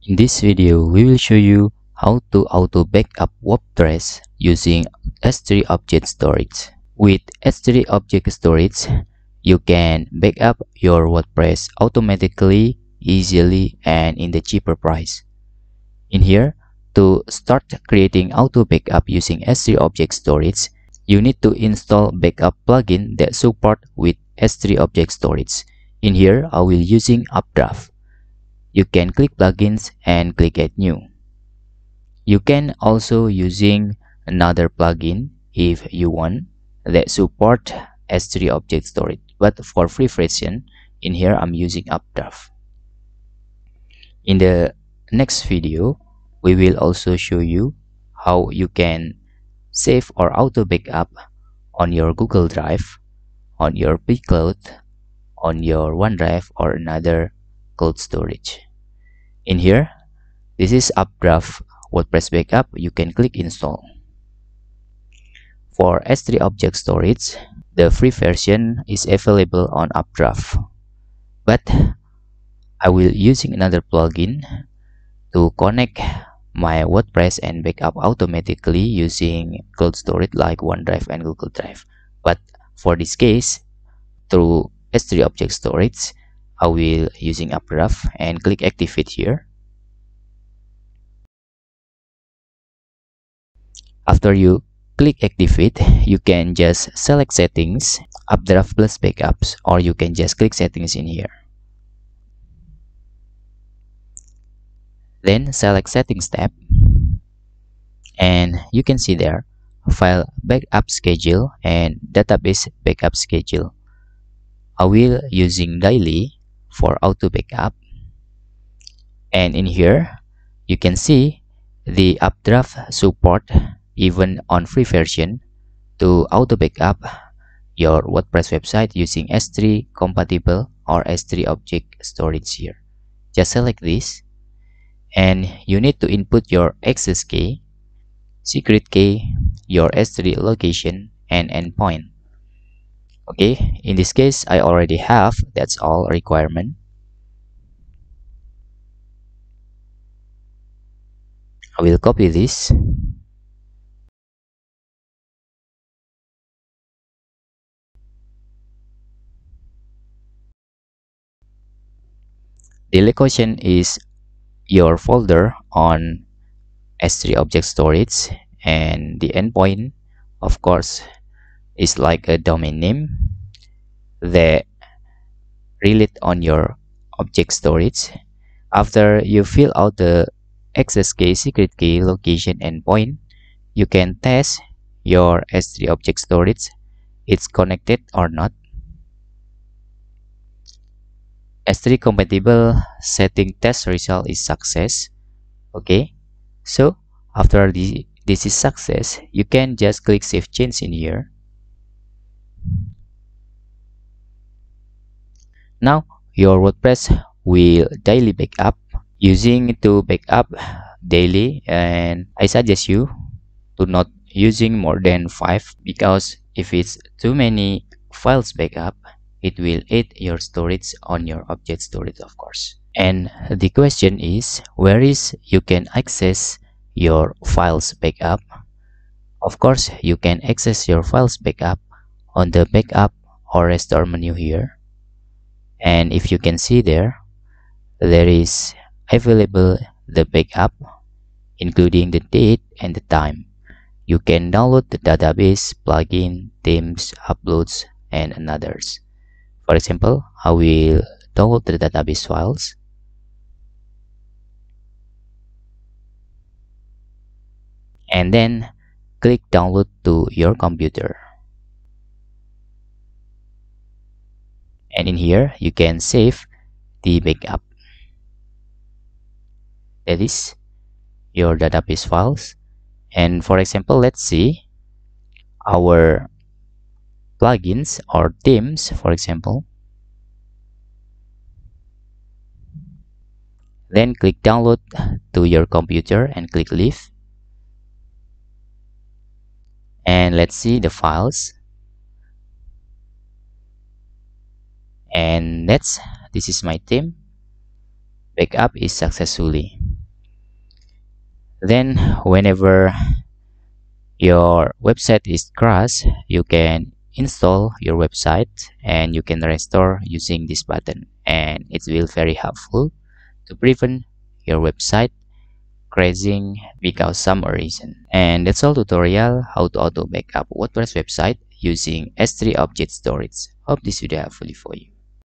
In this video, we will show you how to auto backup WordPress using S3 object storage. With S3 object storage, you can backup your WordPress automatically, easily, and in the cheaper price. In here, to start creating auto backup using S3 object storage, you need to install backup plugin that support with S3 object storage. In here, I will using Updraft. You can click plugins and click add new. You can also using another plugin if you want that support S3 object storage, but for free version, in here I'm using Updraft. In the next video, we will also show you how you can save or auto backup on your Google Drive, on your pCloud, on your OneDrive, or another cloud storage. In here, this is Updraft WordPress backup. You can click install. For S3 object storage, the free version is available on Updraft, but I will using another plugin to connect my WordPress and backup automatically using cloud storage like OneDrive and Google Drive. But for this case, through S3 object storage, I will using Updraft and click activate here. After you click activate, you can just select settings, Updraft plus backups, or you can just click settings in here. Then select settings tab, and you can see there file backup schedule and database backup schedule. I will using daily for auto backup, and in here you can see the Updraft support even on free version to auto backup your WordPress website using S3 compatible or S3 object storage here. Just select this, and you need to input your access key, secret key, your S3 location, and endpoint. Okay, in this case I already have, that's all requirement. I will copy this. The location is your folder on S3 object storage, and the endpoint, of course, is like a domain name that relate on your object storage. After you fill out the access key, secret key, location, endpoint, you can test your S3 object storage, it's connected or not. S3 compatible setting test result is success. Okay, so after this is success, you can just click save change in here. Now your WordPress will daily backup. Using to backup daily, and I suggest you to not using more than 5, because if it's too many files backup, it will eat your storage on your object storage, of course. And the question is, where is you can access your files backup? Of course, you can access your files backup on the backup or restore menu here. And if you can see there is available the backup including the date and the time. You can download the database, plugin, themes, uploads, and others. For example, I will download the database files, and then click download to your computer. And in here you can save the backup, that is your database files. And for example, let's see our plugins or themes, for example. Then click download to your computer and click leave, and let's see the files. And this is my theme. Backup is successfully. Then whenever your website is crashed, you can install your website and you can restore using this button, and it will very helpful to prevent your website crashing because some reason. And that's all tutorial how to auto backup WordPress website using S3 object storage. Hope this video helpful for you.